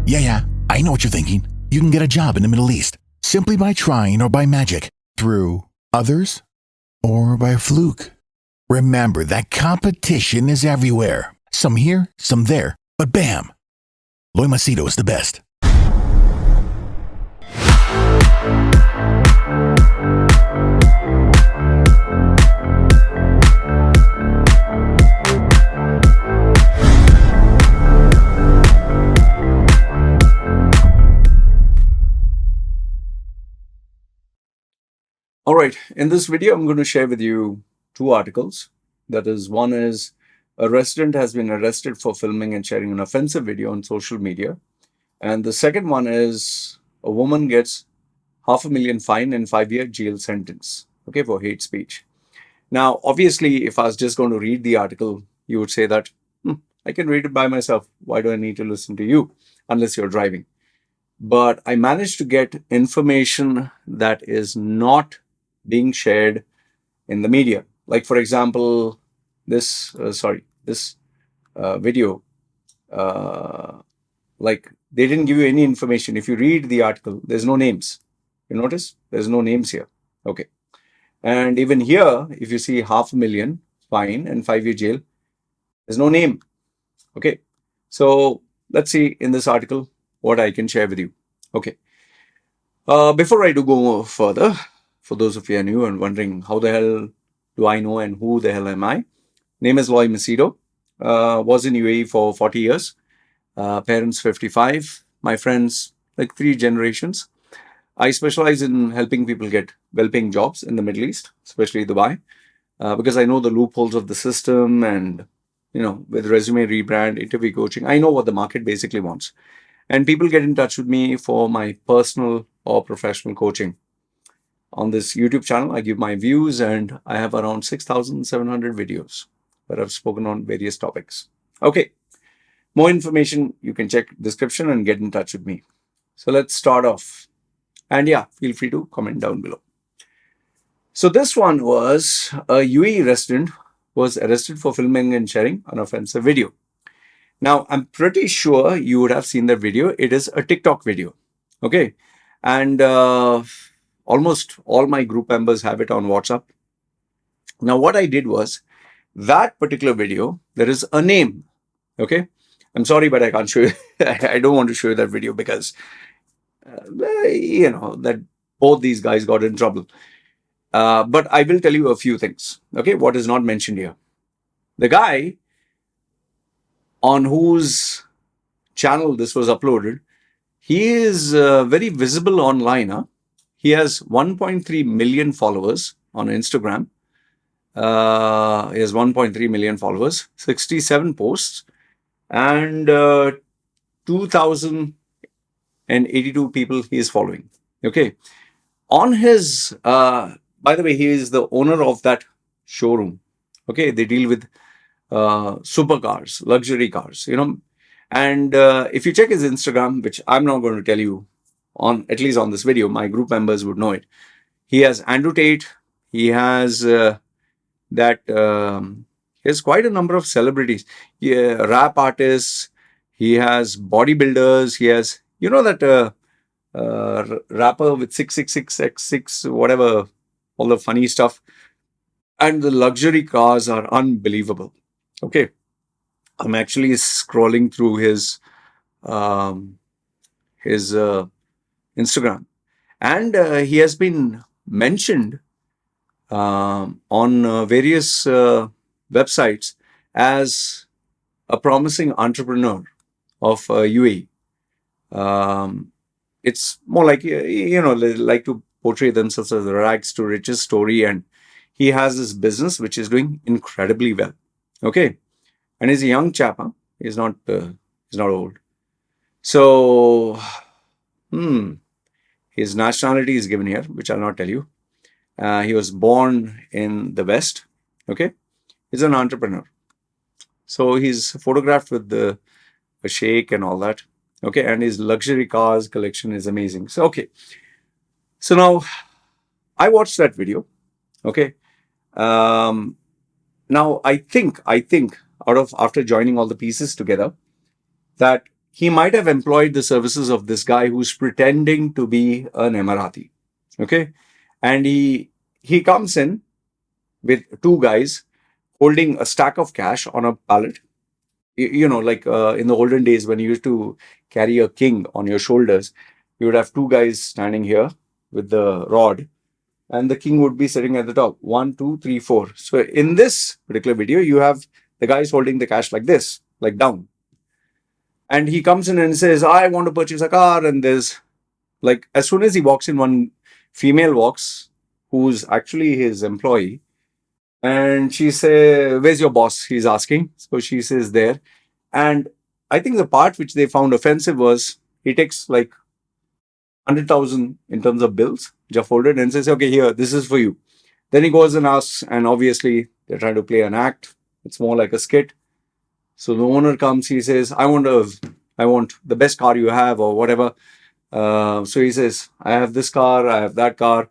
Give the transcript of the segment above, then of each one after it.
Yeah, I know what you're thinking. You can get a job in the Middle East simply by trying or by magic, through others, or by fluke. Remember that competition is everywhere. Some here, some there, but bam! Loy Machedo is the best. All right, in this video, I'm going to share with you two articles. That is, one is a resident has been arrested for filming and sharing an offensive video on social media. And the second one is a woman gets $500,000 fine and 5-year jail sentence, okay, for hate speech. Now, obviously, if I was just going to read the article, you would say that, I can read it by myself. Why do I need to listen to you unless you're driving? But I managed to get information that is not being shared in the media. Like, for example, this video, like they didn't give you any information. If you read the article, there's no names. You notice there's no names here. Okay. And even here, if you see $500,000 fine and 5-year jail, there's no name. Okay. So let's see in this article what I can share with you. Okay. Before I do go further, for those of you who are new and wondering how the hell do I know and who the hell am I? Name is Loy Machedo. Was in UAE for 40 years. Parents 55. My friends like 3 generations. I specialize in helping people get well-paying jobs in the Middle East, especially Dubai, because I know the loopholes of the system and, with resume rebrand, interview coaching, I know what the market basically wants. And people get in touch with me for my personal or professional coaching. On this YouTube channel, I give my views and I have around 6,700 videos where I've spoken on various topics. Okay, more information, you can check description and get in touch with me. So let's start off. And yeah, feel free to comment down below. So this one was a UAE resident was arrested for filming and sharing an offensive video. Now, I'm pretty sure you would have seen that video. It is a TikTok video. Okay. And almost all my group members have it on WhatsApp. Now, what I did was that particular video, there is a name. Okay. I'm sorry, but I can't show you. I don't want to show you that video because, that both these guys got in trouble. But I will tell you a few things. Okay. What is not mentioned here. The guy on whose channel this was uploaded, he is very visible online. Huh? He has 1.3 million followers on Instagram. He has 1.3 million followers, 67 posts, and 2,082 people he is following. Okay. On his, by the way, he is the owner of that showroom. Okay. They deal with supercars, luxury cars, And if you check his Instagram, which I'm not going to tell you at least on this video, my group members would know it. He has Andrew Tate. He has he has quite a number of celebrities. Rap artists. He has bodybuilders. He has, that rapper with 666x6, whatever, all the funny stuff. And the luxury cars are unbelievable. Okay. I'm actually scrolling through his Instagram, and he has been mentioned on various websites as a promising entrepreneur of UAE. It's more like, they like to portray themselves as a rags to riches story, and he has this business which is doing incredibly well. Okay. And he's a young chap, huh? He's not old. So, his nationality is given here, which I'll not tell you. He was born in the West. Okay. He's an entrepreneur. So he's photographed with a sheikh and all that. Okay. And his luxury cars collection is amazing. So, okay. So now I watched that video. Okay. Now I think after joining all the pieces together, that he might have employed the services of this guy who's pretending to be an Emirati. Okay. And he comes in with two guys holding a stack of cash on a pallet. Like in the olden days when you used to carry a king on your shoulders, you would have two guys standing here with the rod, and the king would be sitting at the top. One, two, three, four. So in this particular video, you have the guys holding the cash like this, like down. And he comes in and says, I want to purchase a car. And there's like, as soon as he walks in, one female walks, who's actually his employee. And she says, where's your boss? He's asking. So she says, there. And I think the part which they found offensive was he takes like 100,000 in terms of bills, which are folded, and says, okay, here, this is for you. Then he goes and asks, and obviously they're trying to play an act. It's more like a skit. So the owner comes, he says, I want the best car you have or whatever. So he says, I have this car, I have that car.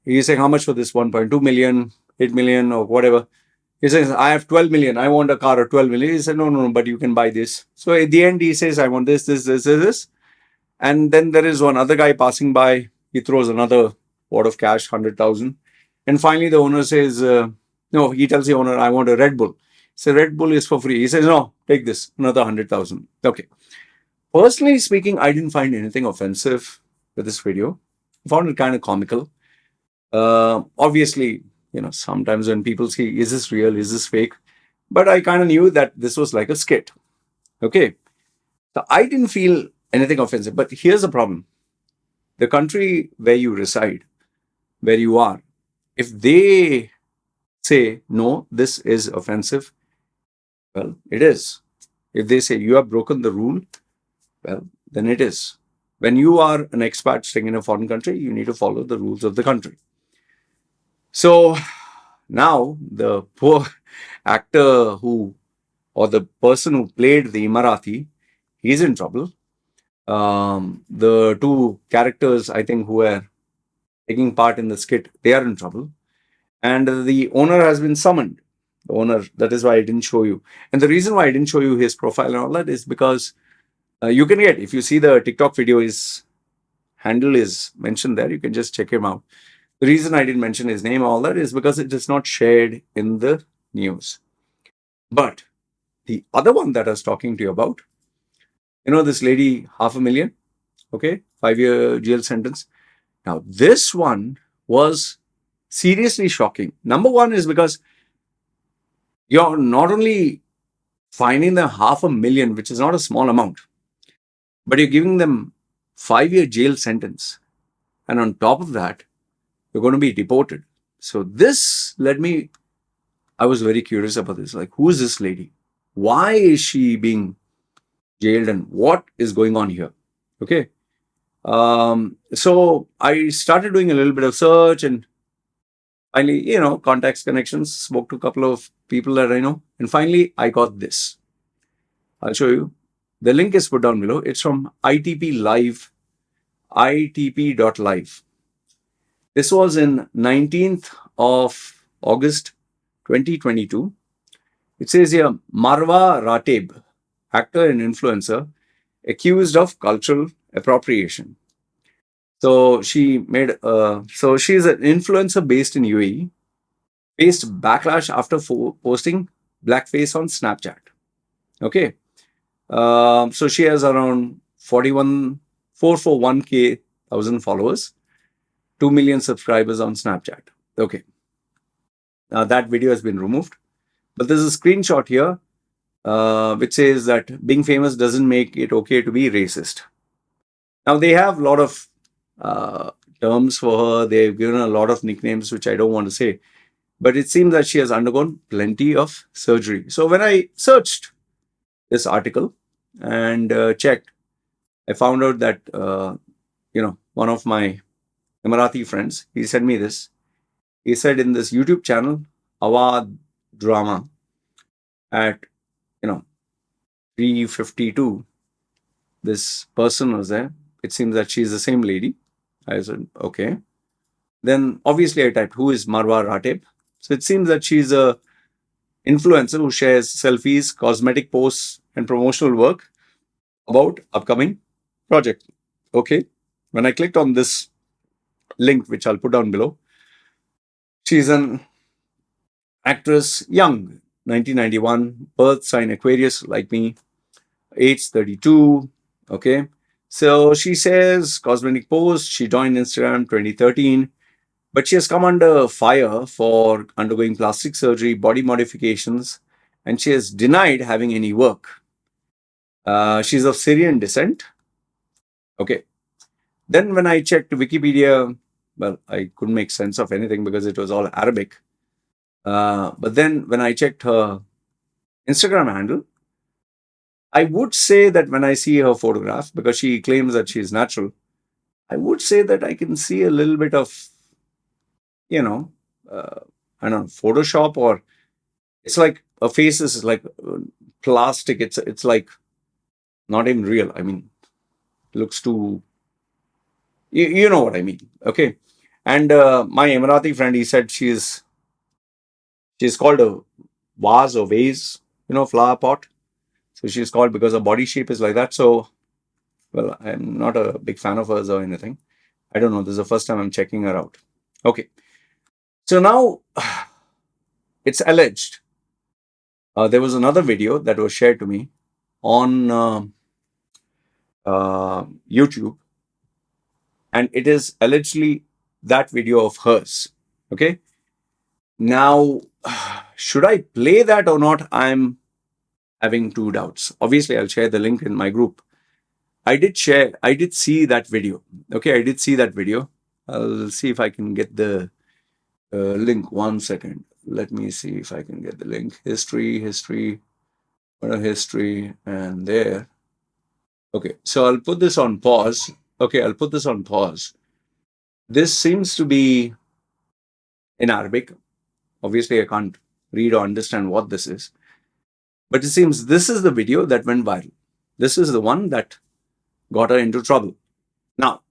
He's saying, how much for this? 1.2 million, 8 million or whatever. He says, I have 12 million. I want a car of 12 million. He said, no, but you can buy this. So at the end, he says, I want this. And then there is one other guy passing by. He throws another wad of cash, 100,000. And finally, the owner says, no, he tells the owner, I want a Red Bull. So Red Bull is for free. He says, no, take this, another 100,000. Okay. Personally speaking, I didn't find anything offensive with this video. I found it kind of comical. Obviously, sometimes when people say, is this real? Is this fake? But I kind of knew that this was like a skit. Okay. So I didn't feel anything offensive. But here's the problem. The country where you reside, where you are, if they say, no, this is offensive, well, it is. If they say you have broken the rule, well, then it is. When you are an expat staying in a foreign country, you need to follow the rules of the country. So now the poor actor or the person who played the Emirati, he's in trouble. The two characters, I think, who are taking part in the skit, they are in trouble. And the owner has been summoned. The owner, that is why I didn't show you. And the reason why I didn't show you his profile and all that is because you can get, if you see the TikTok video, his handle is mentioned there. You can just check him out. The reason I didn't mention his name, all that, is because it is not shared in the news. But the other one that I was talking to you about, this lady, 500,000, okay, 5-year jail sentence. Now, this one was seriously shocking. Number one is because you're not only fining them 500,000, which is not a small amount, but you're giving them 5-year jail sentence. And on top of that, you're going to be deported. So this led me, I was very curious about this. Like, who is this lady? Why is she being jailed and what is going on here? Okay. So I started doing a little bit of search and finally, contacts, connections, spoke to a couple of people that I know. And finally, I got this. I'll show you. The link is put down below. It's from ITP Live, itp.live. This was in 19th of August, 2022. It says here, Marwa Rateb, actor and influencer, accused of cultural appropriation. So she's an influencer based in UAE, faced backlash after posting blackface on Snapchat. Okay. So she has around 441K thousand followers, 2 million subscribers on Snapchat. Okay. Now that video has been removed. But there's a screenshot here which says that being famous doesn't make it okay to be racist. Now they have a lot of terms for her. They've given her a lot of nicknames, which I don't want to say. But it seems that she has undergone plenty of surgery. So when I searched this article and checked, I found out that, one of my Emirati friends, he sent me this. He said in this YouTube channel, Awad Drama, at 3:52, this person was there. It seems that she's the same lady. I said, okay. Then obviously I typed, who is Marwa Rateb? So it seems that she's a influencer who shares selfies, cosmetic posts, and promotional work about upcoming project. Okay. When I clicked on this link, which I'll put down below, she's an actress, young, 1991, birth sign Aquarius, like me, age 32. Okay. So she says, cosmetic post, she joined Instagram 2013, but she has come under fire for undergoing plastic surgery, body modifications, and she has denied having any work. She's of Syrian descent. Okay. Then when I checked Wikipedia, well, I couldn't make sense of anything because it was all Arabic. But then when I checked her Instagram handle, I would say that when I see her photograph, because she claims that she's natural, I would say that I can see a little bit of, you know, I don't know, Photoshop, or it's like her face is like plastic. It's like not even real. I mean, looks too, you know what I mean. Okay. And my Emirati friend, he said she's called a vase or vase, flower pot. So she's called because her body shape is like that. So, well, I'm not a big fan of hers or anything. I don't know. This is the first time I'm checking her out. Okay. So now it's alleged. There was another video that was shared to me on YouTube, and it is allegedly that video of hers. Okay. Now, should I play that or not? I'm having two doubts. Obviously, I'll share the link in my group. I did see that video. Okay, I did see that video. I'll see if I can get the link. 1 second. Let me see if I can get the link. History, and there. Okay, so I'll put this on pause. This seems to be in Arabic. Obviously, I can't read or understand what this is. But it seems this is the video that went viral. This is the one that got her into trouble. Now,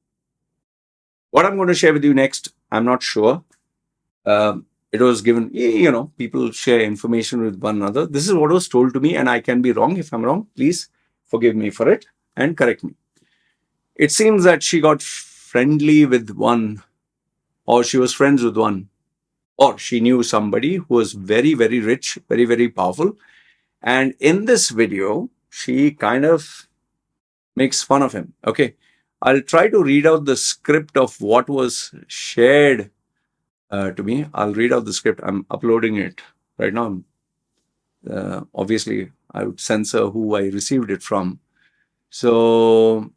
what I'm going to share with you next, I'm not sure. It was given, people share information with one another. This is what was told to me, and I can be wrong. If I'm wrong, please forgive me for it and correct me. It seems that she got friendly with one, or she was friends with one, or she knew somebody who was very, very rich, very, very powerful. And in this video, she kind of makes fun of him. Okay. I'll try to read out the script of what was shared to me. I'll read out the script. I'm uploading it right now. Obviously, I would censor who I received it from. So,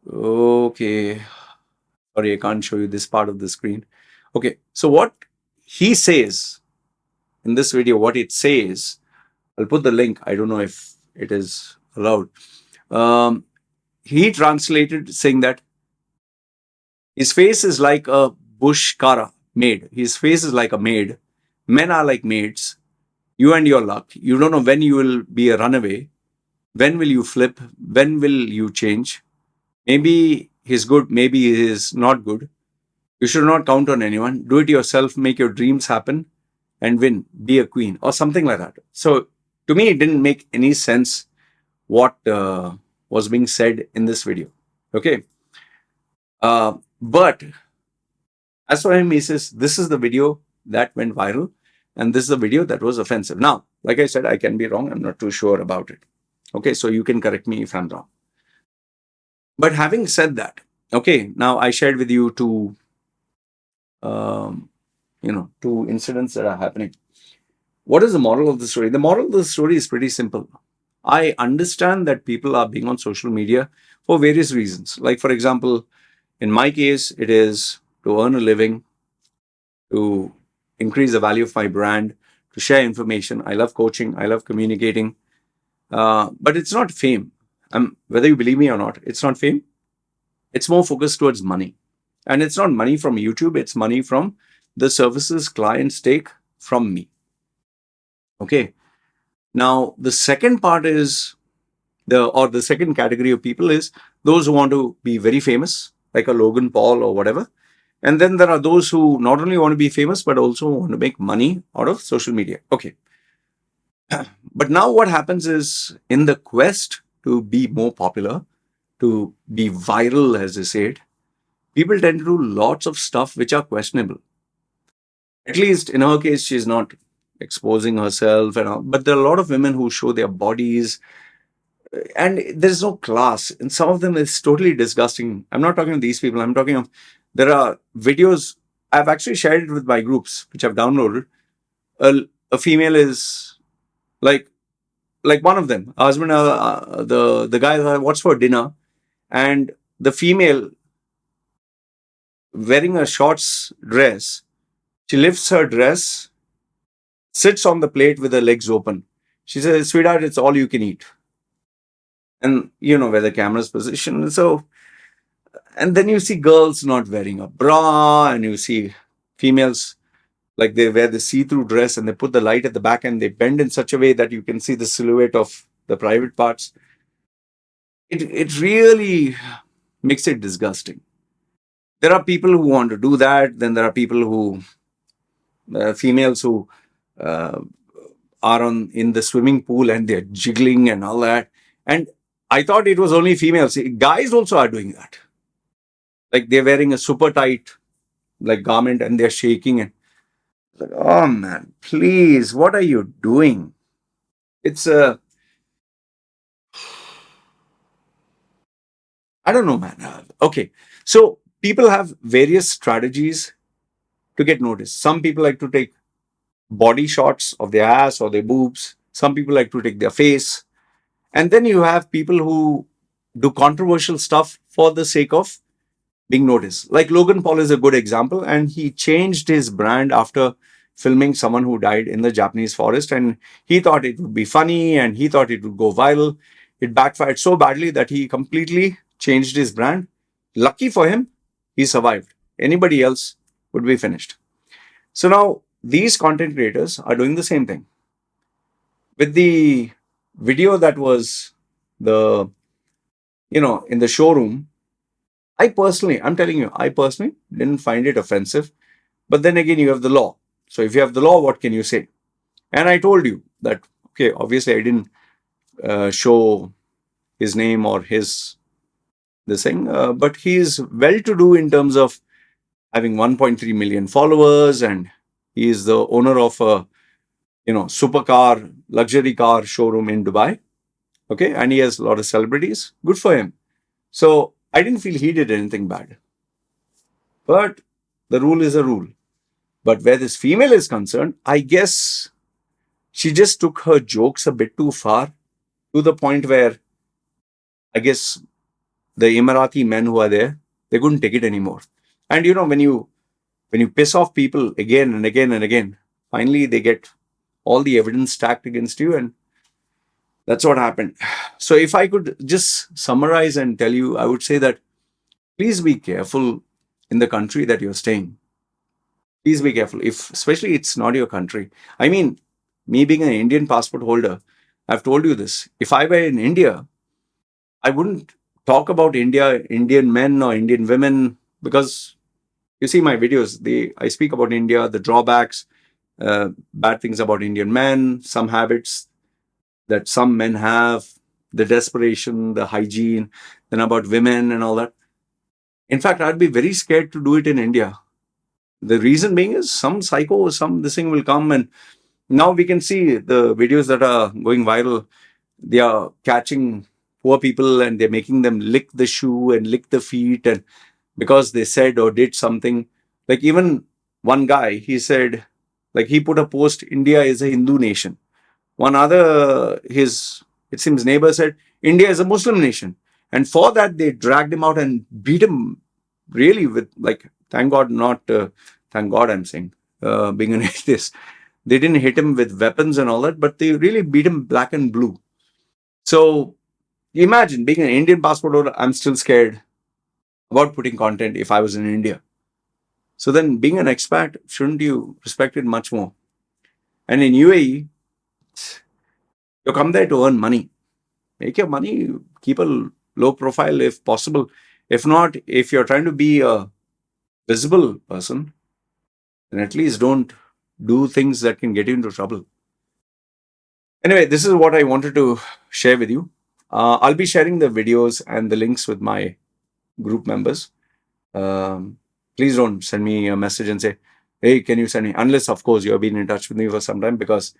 okay. Sorry, I can't show you this part of the screen. Okay. So what he says in this video, what it says, I'll put the link. I don't know if it is allowed. He translated saying that his face is like a bushkara maid. His face is like a maid. Men are like maids. You and your luck. You don't know when you will be a runaway. When will you flip? When will you change? Maybe he's good. Maybe he is not good. You should not count on anyone. Do it yourself. Make your dreams happen and win. Be a queen or something like that. So to me, it didn't make any sense what was being said in this video. Okay. But as for him, he says, this is the video that went viral and this is the video that was offensive. Now, like I said, I can be wrong. I'm not too sure about it. Okay. So you can correct me if I'm wrong. But having said that, okay, now I shared with you two incidents that are happening. What is the moral of the story? The moral of the story is pretty simple. I understand that people are being on social media for various reasons. Like, for example, in my case, it is to earn a living, to increase the value of my brand, to share information. I love coaching. I love communicating. But it's not fame. Whether you believe me or not, it's not fame. It's more focused towards money. And it's not money from YouTube. It's money from the services clients take from me. Okay. Now, the second part is the second category of people is those who want to be very famous, like a Logan Paul or whatever. And then there are those who not only want to be famous, but also want to make money out of social media. Okay. But now what happens is, in the quest to be more popular, to be viral, as they say it, people tend to do lots of stuff which are questionable. At least in her case, she's not exposing herself and all. But there are a lot of women who show their bodies, and there's no class. And some of them is totally disgusting. I'm not talking of these people. I'm talking of, there are videos. I've actually shared it with my groups, which I've downloaded. A female is like one of them, husband, the guy, what's for dinner, and the female wearing a shorts dress. She lifts her dress, sits on the plate with her legs open. She says, "Sweetheart, it's all you can eat." And you know where the camera's positioned. So, and then you see girls not wearing a bra, and you see females like they wear the see-through dress and they put the light at the back and they bend in such a way that you can see the silhouette of the private parts. It really makes it disgusting. There are people who want to do that. Then there are people who, females who uh, are on in the swimming pool and they're jiggling and all that. And I thought it was only females. Guys also are doing that. Like they're wearing a super tight like garment and they're shaking and like, oh man, please, what are you doing? It's I don't know, man. Okay, so people have various strategies to get noticed. Some people like to take body shots of their ass or their boobs. Some people like to take their face. And then you have people who do controversial stuff for the sake of being noticed. Like Logan Paul is a good example, and he changed his brand after filming someone who died in the Japanese forest. And he thought it would be funny and he thought it would go viral. It backfired so badly that he completely changed his brand. Lucky for him, he survived. Anybody else would be finished. So now these content creators are doing the same thing. With the video that was the, in the showroom, I'm telling you, I personally didn't find it offensive. But then again, you have the law. So if you have the law, what can you say? And I told you that, okay, obviously I didn't show his name or this thing, but he is well to do in terms of having 1.3 million followers, and he is the owner of a supercar luxury car showroom in Dubai. Okay, and he has a lot of celebrities. Good for him. So I didn't feel he did anything bad. But the rule is a rule. But where this female is concerned, I guess she just took her jokes a bit too far, to the point where I guess the Emirati men who are there, they couldn't take it anymore. And when you piss off people again and again and again, finally they get all the evidence stacked against you, and that's what happened. So if I could just summarize and tell you, I would say that please be careful in the country that you're staying. Please be careful, if especially it's not your country. I mean, me being an Indian passport holder, I've told you this. If I were in India, I wouldn't talk about India, Indian men or Indian women, because you see my videos. I speak about India, the drawbacks, bad things about Indian men, some habits that some men have, the desperation, the hygiene, then about women and all that. In fact, I'd be very scared to do it in India. The reason being is some psycho, some this thing will come, and now we can see the videos that are going viral. They are catching poor people and they're making them lick the shoe and lick the feet, and because they said or did something. Like even one guy, he said, like he put a post, India is a Hindu nation. One other, his, it seems, neighbor said, India is a Muslim nation. And for that, they dragged him out and beat him really with, like, thank God, thank God, I'm saying, being an atheist. They didn't hit him with weapons and all that, but they really beat him black and blue. So imagine being an Indian passport holder, I'm still scared about putting content if I was in India. So then being an expat, shouldn't you respect it much more? And in UAE, you come there to earn money. Make your money, keep a low profile if possible. If not, if you're trying to be a visible person, then at least don't do things that can get you into trouble. Anyway, this is what I wanted to share with you. I'll be sharing the videos and the links with my group members. Please don't send me a message and say, hey, can you send me? Unless, of course, you have been in touch with me for some time, because,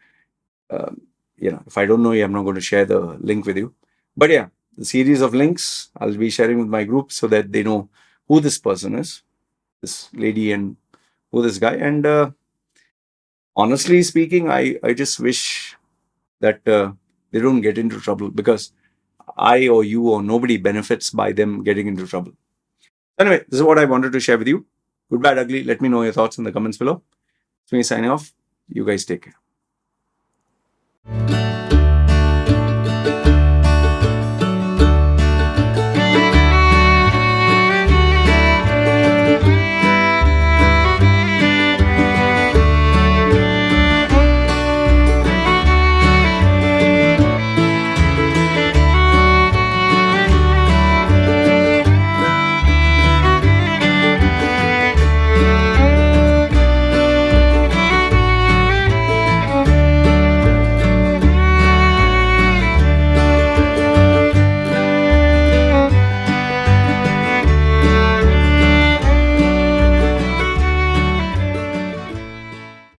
if I don't know you, I'm not going to share the link with you. But yeah, the series of links I'll be sharing with my group so that they know who this person is, this lady, and who this guy. And honestly speaking, I just wish that they don't get into trouble, because I or you or nobody benefits by them getting into trouble. Anyway, this is what I wanted to share with you. Good, bad, ugly. Let me know your thoughts in the comments below. It's me signing off. You guys take care.